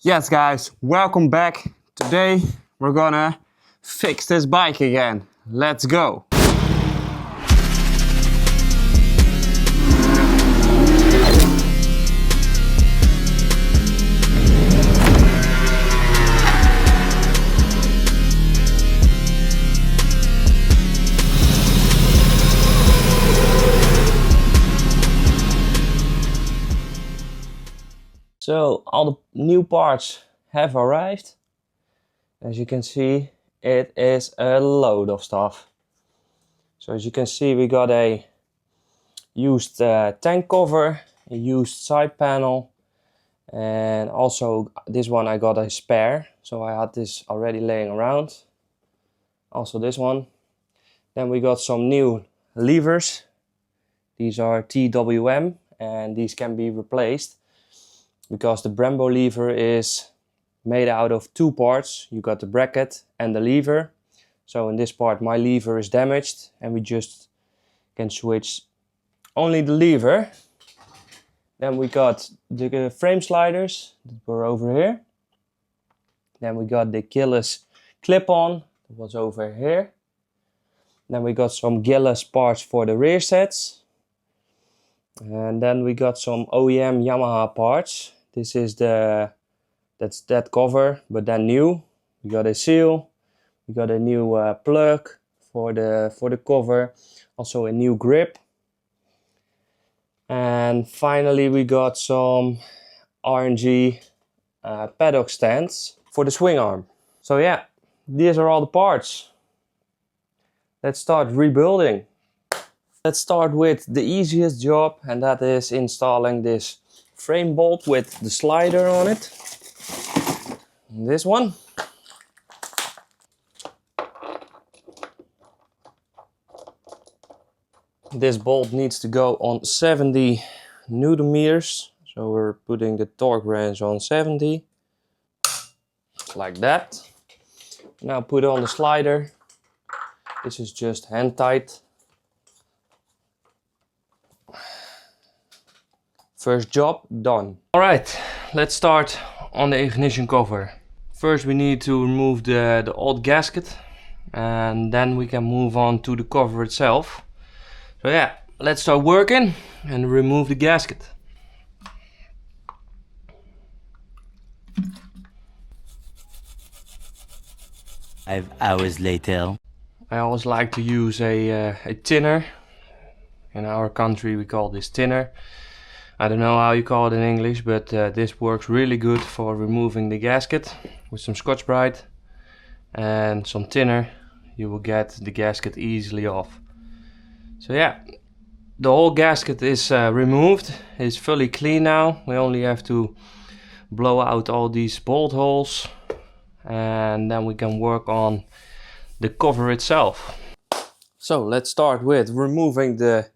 Yes guys, welcome back. Today we're gonna fix this bike again. Let's go. So all the new parts have arrived. As you can see, it is a load of stuff. So as you can see, we got a used tank cover, a used side panel, and also this one I got a spare. So I had this already laying around. Also this one. Then we got some new levers. These are TWM and these can be replaced, because the Brembo lever is made out of two parts. You got the bracket and the lever. So in this part my lever is damaged and we just can switch only the lever. Then we got the frame sliders that were over here. Then we got the Gillis clip-on that was over here. Then we got some Gillis parts for the rear sets. And then we got some OEM Yamaha parts. This is that's that cover, but then new. We got a seal. We got a new plug for the cover. Also a new grip. And finally we got some R&G paddock stands for the swing arm. So yeah, these are all the parts. Let's start rebuilding. Let's start with the easiest job, and that is installing this frame bolt with the slider on it. This one. This bolt needs to go on 70 Newton meters. So we're putting the torque wrench on 70. Like that. Now put on the slider. This is just hand tight. First job done. Alright, let's start on the ignition cover. First we need to remove the old gasket, and then we can move on to the cover itself. So yeah, let's start working and remove the gasket. Five hours later. I always like to use a tinner. In our country we call this tinner. I don't know how you call it in English, but this works really good for removing the gasket. With some Scotch-Brite and some tinner, you will get the gasket easily off. So yeah, the whole gasket is removed. It's fully clean now. We only have to blow out all these bolt holes, and then we can work on the cover itself. So let's start with removing the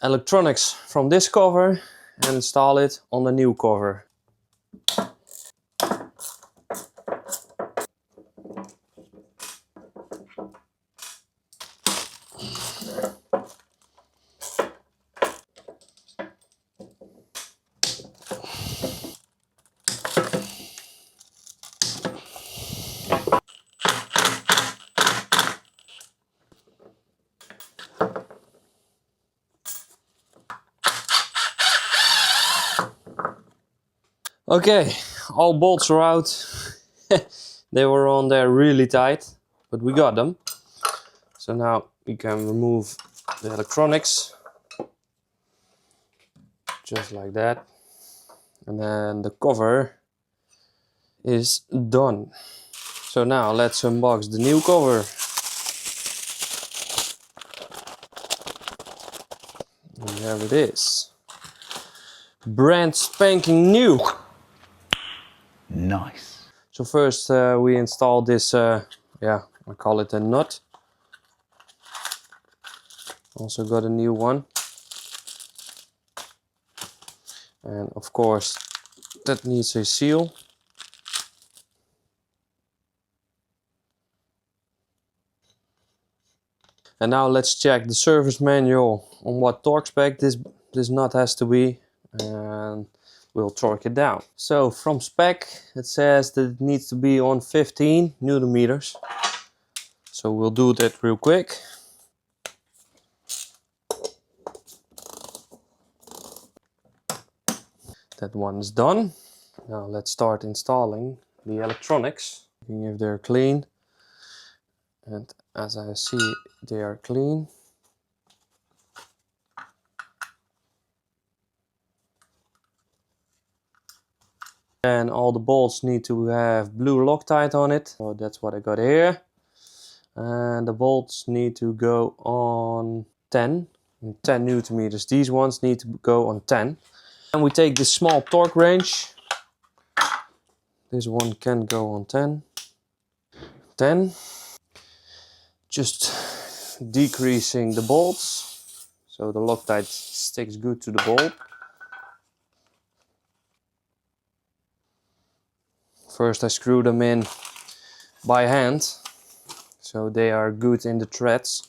electronics from this cover and install it on the new cover. Okay, all bolts are out. They were on there really tight, but we got them. So now we can remove the electronics. Just like that. And then the cover is done. So now let's unbox the new cover. And there it is. Brand spanking new. Nice. So first we installed this, yeah, I call it a nut. Also got a new one. And of course that needs a seal. And now let's check the service manual on what torque spec this nut has to be. And we'll torque it down. So from spec it says that it needs to be on 15 Newton meters. So we'll do that real quick. That one is done. Now let's start installing the electronics. If they're clean, and as I see they are clean. And all the bolts need to have blue Loctite on it. So that's what I got here. And the bolts need to go on 10 Newton meters. These ones need to go on 10. And we take this small torque wrench. This one can go on 10. Just decreasing the bolts so the Loctite sticks good to the bolt. First I screw them in by hand so they are good in the threads.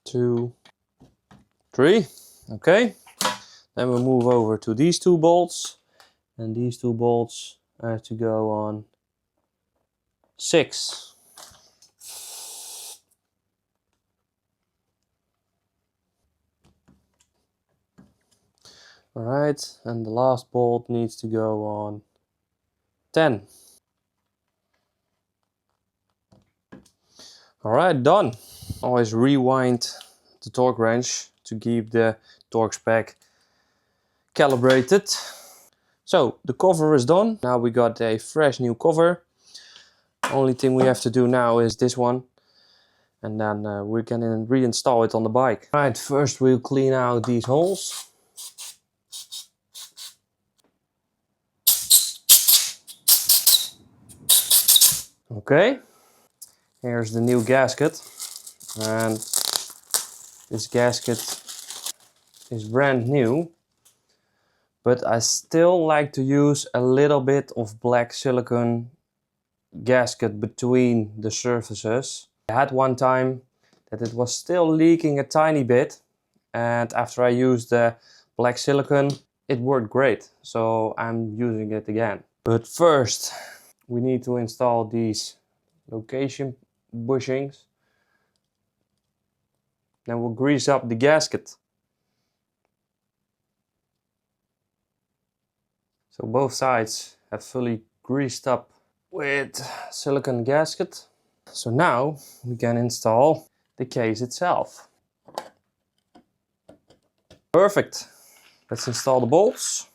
Two, three. Okay. Then we move over to these two bolts, and these two bolts have to go on 6. Alright, and the last bolt needs to go on 10. Alright, done. Always rewind the torque wrench to keep the torque spec calibrated. So the cover is done. Now we got a fresh new cover. Only thing we have to do now is this one, and then we can reinstall it on the bike. Right, first we'll clean out these holes. Okay, here's the new gasket, and this gasket is brand new, but I still like to use a little bit of black silicone gasket between the surfaces. I had one time that it was still leaking a tiny bit, and after I used the black silicone it worked great, so I'm using it again. But first we need to install these location bushings. Then we'll grease up the gasket. So both sides have fully greased up with silicone gasket. So now we can install the case itself. Perfect. Let's install the bolts.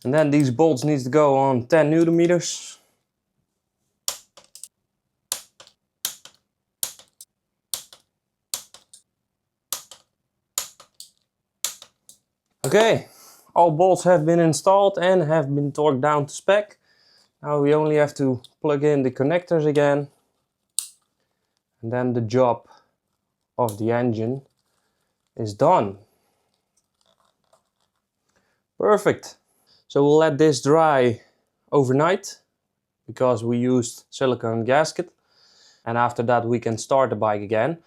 And then these bolts need to go on 10 Newton meters. Okay, all bolts have been installed and have been torqued down to spec. Now we only have to plug in the connectors again. And then the job of the engine is done. Perfect. So we'll let this dry overnight because we used silicone gasket, and after that we can start the bike again.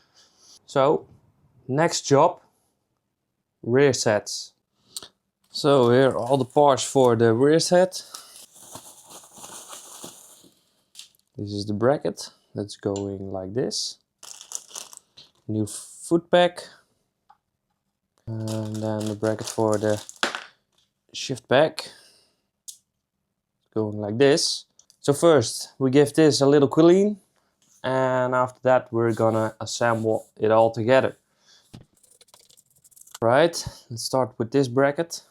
So next job, rear sets. So here are all the parts for the rear set. This is the bracket that's going like this. New foot peg, and then the bracket for the shift peg going like this. So first we give this a little clean, and after that we're gonna assemble it all together. Right, let's start with this bracket.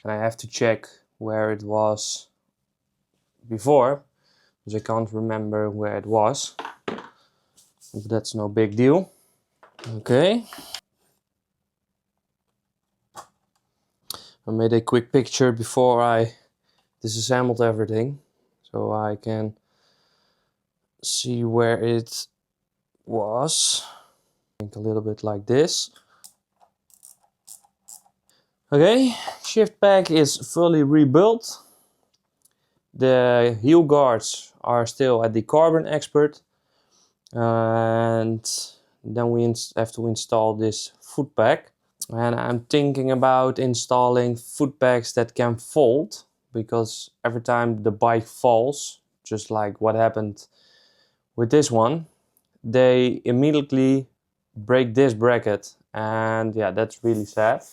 And I have to check where it was before, because I can't remember where it was. But that's no big deal. Okay. I made a quick picture before I disassembled everything, so I can see where it was. I think a little bit like this. Okay, shift pack is fully rebuilt. The heel guards are still at the carbon expert. And then we have to install this foot pack. And I'm thinking about installing foot packs that can fold, because every time the bike falls, just like what happened with this one, they immediately break this bracket, and yeah, that's really sad.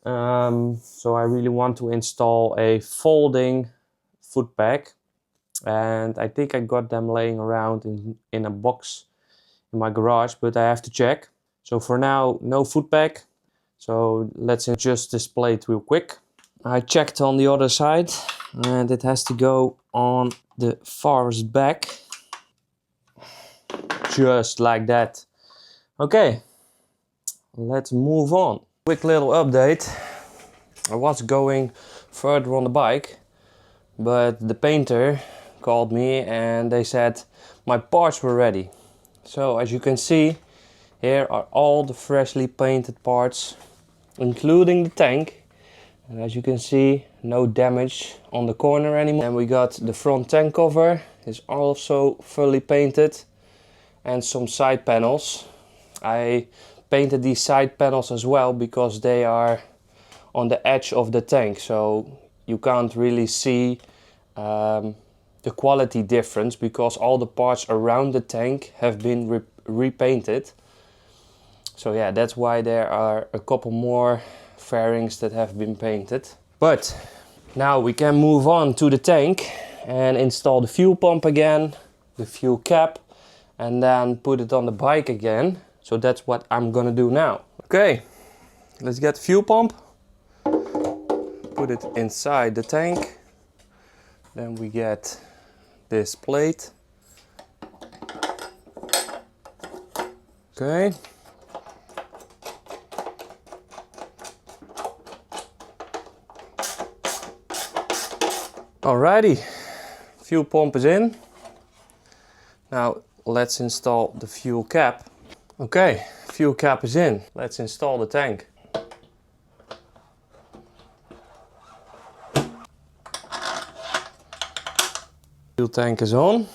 So I really want to install a folding foot pack, and I think I got them laying around in a box in my garage, but I have to check. So for now, no foot pack. So let's adjust this plate real quick. I checked on the other side, and it has to go on the farthest back, just like that. Okay, let's move on. Quick little update. I was going further on the bike, but the painter called me and they said my parts were ready. So as you can see, here are all the freshly painted parts, including the tank. And as you can see, no damage on the corner anymore. And we got the front tank cover, is also fully painted, and some side panels. I painted these side panels as well because they are on the edge of the tank, so you can't really see the quality difference, because all the parts around the tank have been repainted. So yeah, that's why there are a couple more fairings that have been painted. But now we can move on to the tank and install the fuel pump again, the fuel cap, and then put it on the bike again. So that's what I'm gonna do now. Okay, let's get the fuel pump, put it inside the tank. Then we get this plate. Okay. Alrighty, fuel pump is in. Now let's install the fuel cap. Okay, fuel cap is in. Let's install the tank. Fuel tank is on.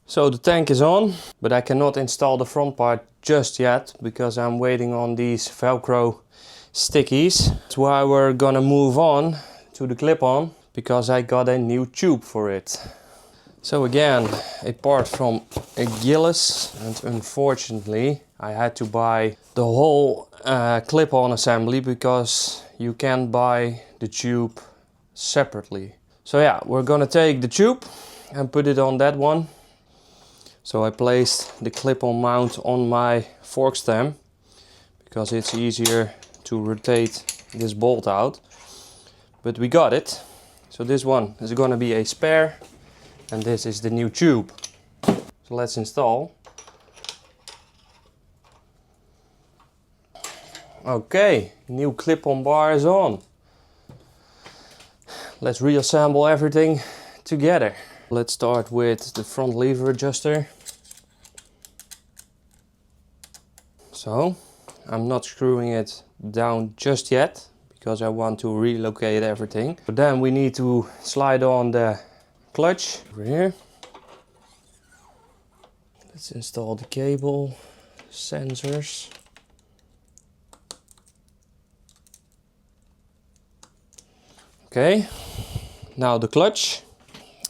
So the tank is on, but I cannot install the front part just yet because I'm waiting on these Velcro stickies. That's why we're gonna move on to the clip-on, because I got a new tube for it. So again, a part from a Gillis, and unfortunately I had to buy the whole clip-on assembly because you can't buy the tube separately. So yeah, we're gonna take the tube and put it on that one. So I placed the clip-on mount on my fork stem because it's easier to rotate this bolt out. But we got it. So this one is going to be a spare, and this is the new tube. So let's install. Okay, new clip-on bar is on. Let's reassemble everything together. Let's start with the front lever adjuster. So I'm not screwing it down just yet because I want to relocate everything. But then we need to slide on the clutch over here. Let's install the cable, sensors. Okay, now the clutch.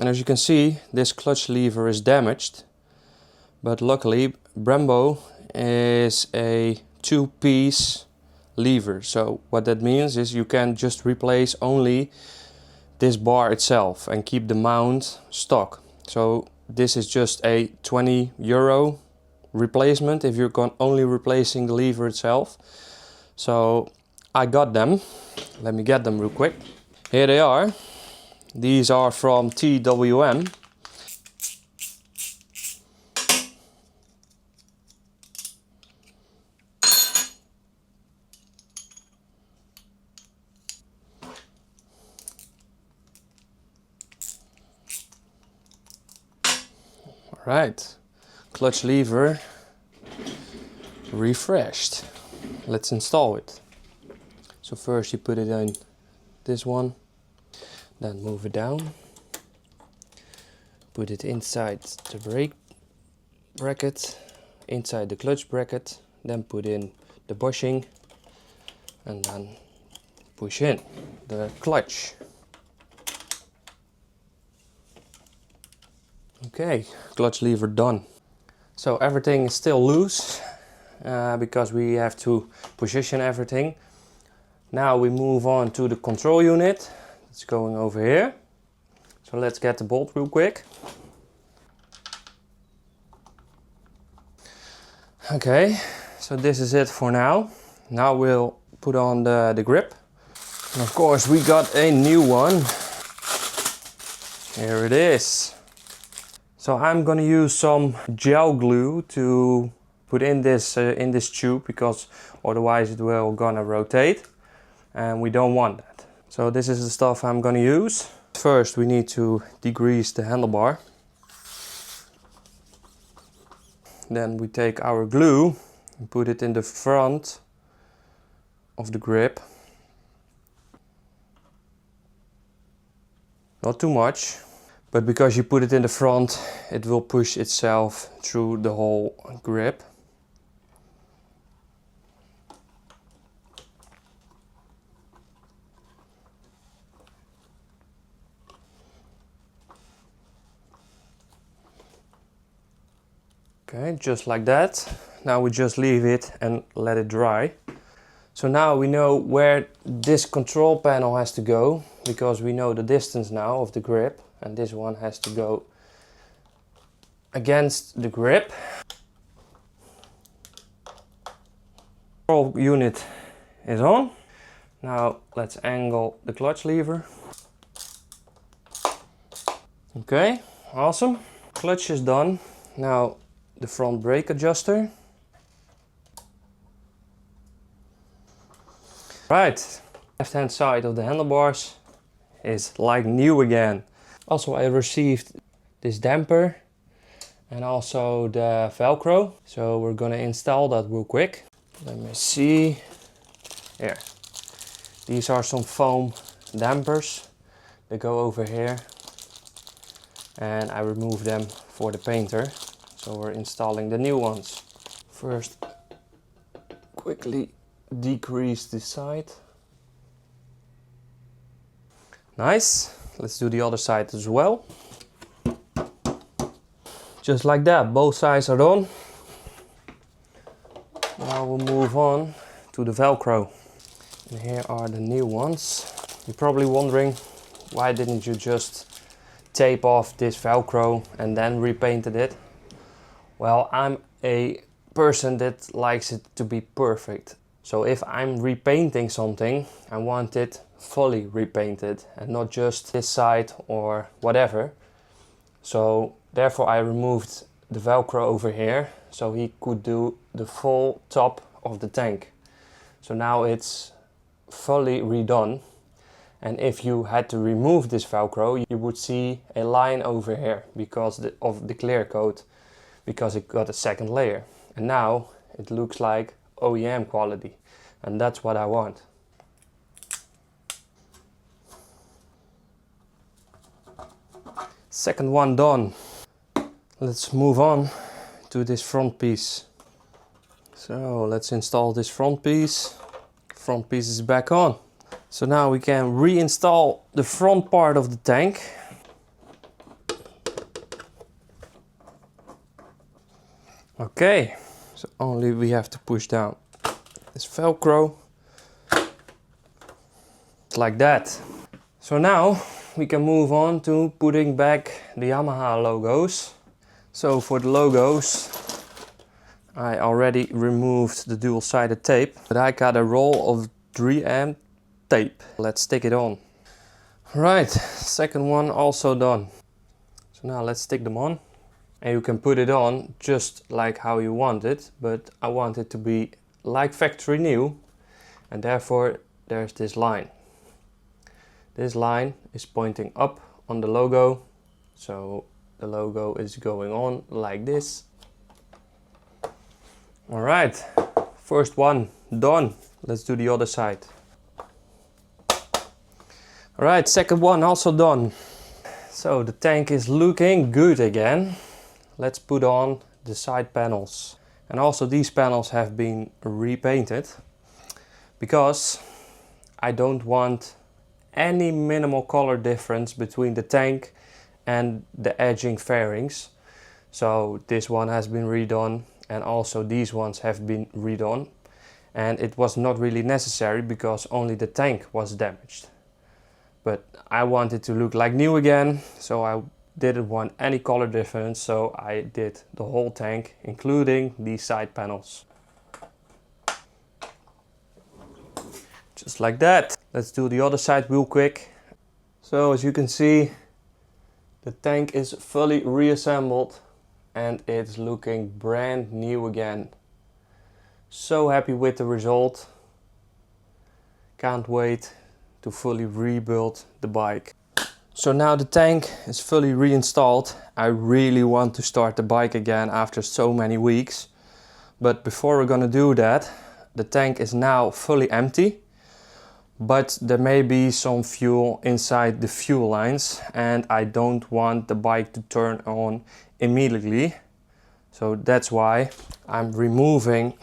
And as you can see, this clutch lever is damaged. But luckily, Brembo is a two-piece lever. So what that means is you can just replace only this bar itself and keep the mount stock. So this is just a €20 replacement if you're only replacing the lever itself. So I got them. Let me get them real quick. Here they are. These are from TWM. Right, clutch lever refreshed. Let's install it. So first you put it in this one, then move it down, put it inside the brake bracket, inside the clutch bracket, then put in the bushing and then push in the clutch. Okay, clutch lever done. So everything is still loose because we have to position everything. Now we move on to the control unit. It's going over here. So let's get the bolt real quick. Okay, so this is it for now. Now we'll put on the grip. And of course we got a new one. Here it is. So I'm gonna use some gel glue to put in this tube, because otherwise it will gonna rotate and we don't want that. So this is the stuff I'm gonna use. First we need to degrease the handlebar. Then we take our glue and put it in the front of the grip. Not too much, but because you put it in the front, it will push itself through the whole grip. Okay, just like that. Now we just leave it and let it dry. So now we know where this control panel has to go, because we know the distance now of the grip, and this one has to go against the grip. Control unit is on. Now let's angle the clutch lever. Okay, awesome. Clutch is done. Now the front brake adjuster. Right, left hand side of the handlebars is like new again. Also I received this damper and also the Velcro. So we're gonna install that real quick. Let me see. Here. These are some foam dampers. They go over here. And I remove them for the painter. So we're installing the new ones. First, quickly decrease this side. Nice. Let's do the other side as well. Just like that, both sides are done. Now we'll move on to the Velcro. And here are the new ones. You're probably wondering, why didn't you just tape off this Velcro and then repainted it? Well, I'm a person that likes it to be perfect. So if I'm repainting something, I want it fully repainted and not just this side or whatever. So therefore I removed the Velcro over here so he could do the full top of the tank. So now it's fully redone. And if you had to remove this Velcro, you would see a line over here because of the clear coat, because it got a second layer. And now it looks like OEM quality, and that's what I want. Second one done. Let's move on to this front piece. So let's install this front piece. Front piece is back on. So now we can reinstall the front part of the tank. Okay, so only we have to push down this Velcro. Like that. So now we can move on to putting back the Yamaha logos. So for the logos, I already removed the dual-sided tape, but I got a roll of 3M tape. Let's stick it on. Right, second one also done. So now let's stick them on. And you can put it on just like how you want it, but I want it to be like factory new, and therefore there's this line. This line is pointing up on the logo, so the logo is going on like this. Alright, first one done. Let's do the other side. Alright, second one also done. So the tank is looking good again. Let's put on the side panels. And also these panels have been repainted because I don't want any minimal color difference between the tank and the edging fairings. So this one has been redone and also these ones have been redone. And it was not really necessary because only the tank was damaged. But I want it to look like new again, so I didn't want any color difference, so I did the whole tank, including these side panels. Just like that. Let's do the other side real quick. So as you can see, the tank is fully reassembled and it's looking brand new again. So happy with the result. Can't wait to fully rebuild the bike. So now the tank is fully reinstalled. I really want to start the bike again after so many weeks. But before we're gonna do that, the tank is now fully empty. But there may be some fuel inside the fuel lines and I don't want the bike to turn on immediately. So that's why I'm removing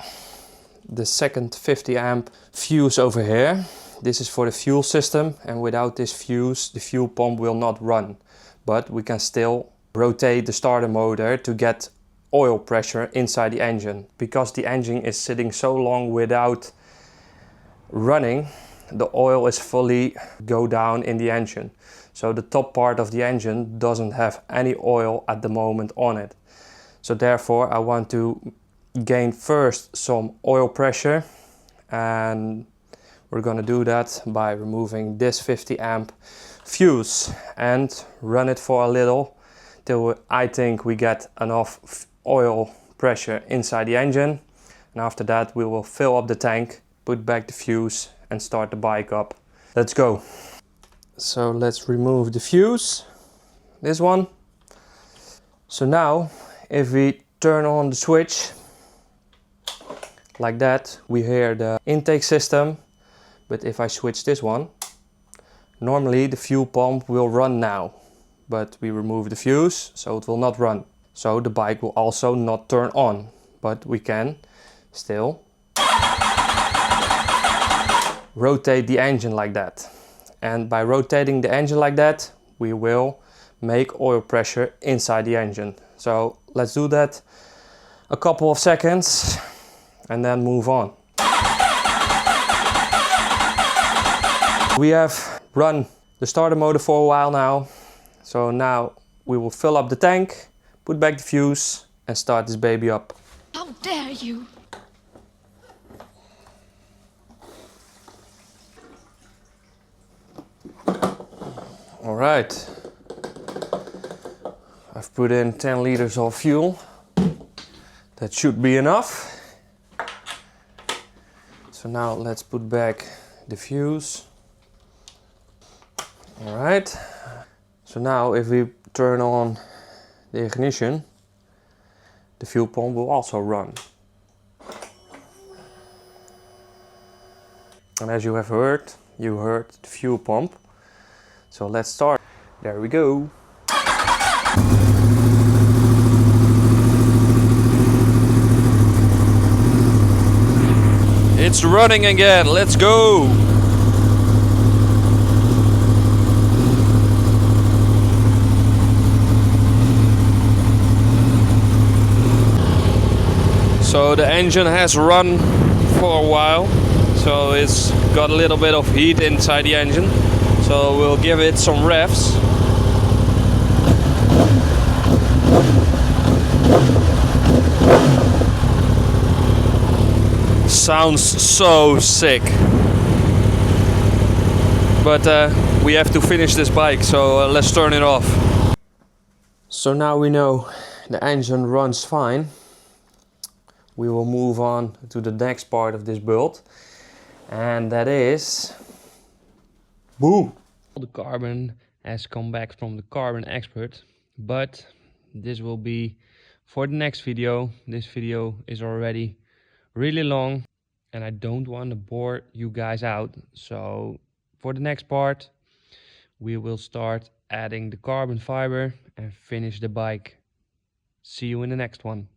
the second 50 amp fuse over here. This is for the fuel system, and without this fuse the fuel pump will not run. But we can still rotate the starter motor to get oil pressure inside the engine. Because the engine is sitting so long without running, the oil is fully go down in the engine. So the top part of the engine doesn't have any oil at the moment on it. So therefore I want to gain first some oil pressure, and we're gonna do that by removing this 50 amp fuse and run it for a little till I think we get enough oil pressure inside the engine. And after that we will fill up the tank, put back the fuse and start the bike up. Let's go. So let's remove the fuse, this one. So now if we turn on the switch like that, we hear the intake system. But if I switch this one, normally the fuel pump will run now. But we remove the fuse, so it will not run. So the bike will also not turn on. But we can still rotate the engine like that. And by rotating the engine like that, we will make oil pressure inside the engine. So let's do that a couple of seconds and then move on. We have run the starter motor for a while now. So now we will fill up the tank, put back the fuse and start this baby up. How dare you! Alright. I've put in 10 liters of fuel. That should be enough. So now let's put back the fuse. Alright. So now if we turn on the ignition, the fuel pump will also run. And as you have heard, you heard the fuel pump. So let's start. There we go. It's running again, let's go! So the engine has run for a while, so it's got a little bit of heat inside the engine. So we'll give it some revs. Sounds so sick. But we have to finish this bike, so let's turn it off. So now we know the engine runs fine. We will move on to the next part of this build, and that is boom. The carbon has come back from the carbon expert, but this will be for the next video. This video is already really long and I don't want to bore you guys out. So for the next part, we will start adding the carbon fiber and finish the bike. See you in the next one.